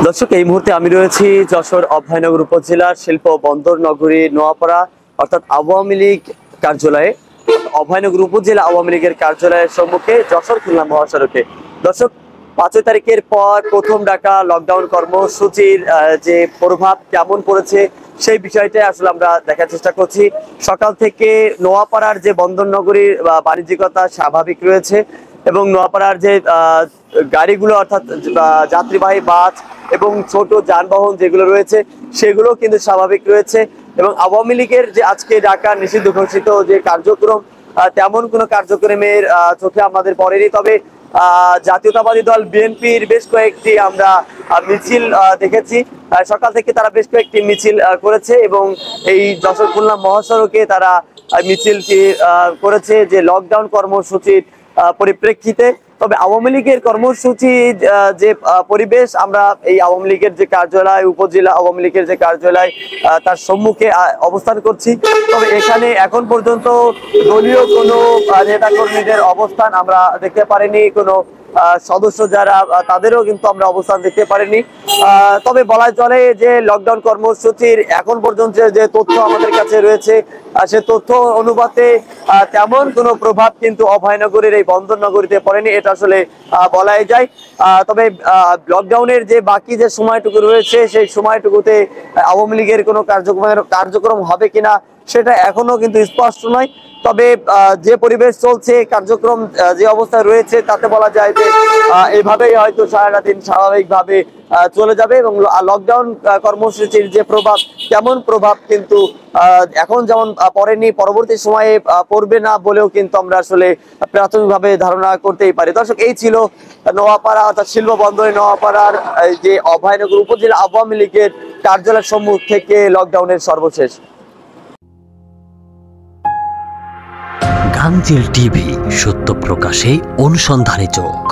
দর্শক, এই মুহূর্তে আমি রয়েছি যশোর অভয়নগর উপজেলার শিল্প বন্দর নগরী নোয়াপাড়া অর্থাৎ আওয়ামী লীগ কার্যালয়ে, অভয়নগর উপজেলা আওয়ামী লীগের কার্যালয়ের সম্মুখে যশোর খুলনা মহাসড়কে। দর্শক, 5 তারিখের পর প্রথম ডাকা লকডাউন কর্মসূচির যে প্রভাব কেমন পড়েছে সেই বিষয়টা আসলে আমরা দেখার চেষ্টা করছি। সকাল থেকে নোয়াপাড়ার যে বন্দর নগরীর বাণিজ্যিকতা স্বাভাবিক রয়েছে এবং নোয়াপাড়ার যে গাড়িগুলো অর্থাৎ যাত্রীবাহী বাস এবং ছোট যানবাহন যেগুলো রয়েছে সেগুলো কিন্তু স্বাভাবিক রয়েছে। এবং আওয়ামী লীগের যে আজকে ঢাকা নিষিদ্ধ ঘোষিত যে কার্যক্রম, তেমন কোনো কার্যক্রমের চোখে আমাদের পড়েনি। তবে জাতীয়তাবাদী দল বিএনপির বেশ কয়েকটি আমরা মিছিল দেখেছি। সকাল থেকে তারা বেশ কয়েকটি মিছিল করেছে এবং এই যশোর খুলনা মহাসড়কে তারা মিছিলটি করেছে যে লকডাউন কর্মসূচির পরিপ্রেক্ষিতে। তবে আওয়ামী লীগের কর্মসূচি যে পরিবেশ, আমরা এই আওয়ামী লীগের যে কার্যালয়, উপজেলা আওয়ামী লীগের যে কার্যালয় তার সম্মুখে অবস্থান করছি। তবে এখানে এখন পর্যন্ত দলীয় কোনো নেতাকর্মীদের অবস্থান আমরা দেখতে পারিনি, কোনো সদস্য যারা তাদেরও কিন্তু আমরা অবস্থান দেখতে পারিনি। তবে বলা চলে যে লকডাউন কর্মসূচির এখন পর্যন্ত যে তথ্য আমাদের কাছে রয়েছে সে তথ্য অনুপাতে তেমন কোনো প্রভাব কিন্তু অভয়নগরের এই বন্দর নগরীতে পড়েনি, এটা আসলে বলাই যায়। তবে লকডাউনের যে বাকি যে সময়টুকু রয়েছে সেই সময়টুকুতে আওয়ামী লীগের কোনো কার্যক্রম হবে কিনা সেটা এখনো কিন্তু স্পষ্ট নয়। তবে যে পরিবেশ চলছে, কার্যক্রম যে অবস্থায় রয়েছে তাতে বলা যায় যে এইভাবেই হয়তো সারাটা দিন স্বাভাবিকভাবে চলে যাবে। এবং লকডাউন কর্মসূচির যে প্রভাব, কেমন প্রভাব কিন্তু এখন যেমন পড়েনি, পরবর্তী সময়ে পড়বে না বলেও কিন্তু আমরা আসলে প্রাথমিকভাবে ধারণা করতেই পারি। দর্শক, এই ছিল নোয়াপাড়া অর্থাৎ শিল্প বন্দরে নোয়াপাড়ার যে অভয়নগর উপজেলা আওয়ামী লীগের কার্যালয়ের সম্মুখ থেকে লকডাউনের সর্বশেষ। গাংচিল টিভি, সত্য প্রকাশে অনুসন্ধানী চোখ।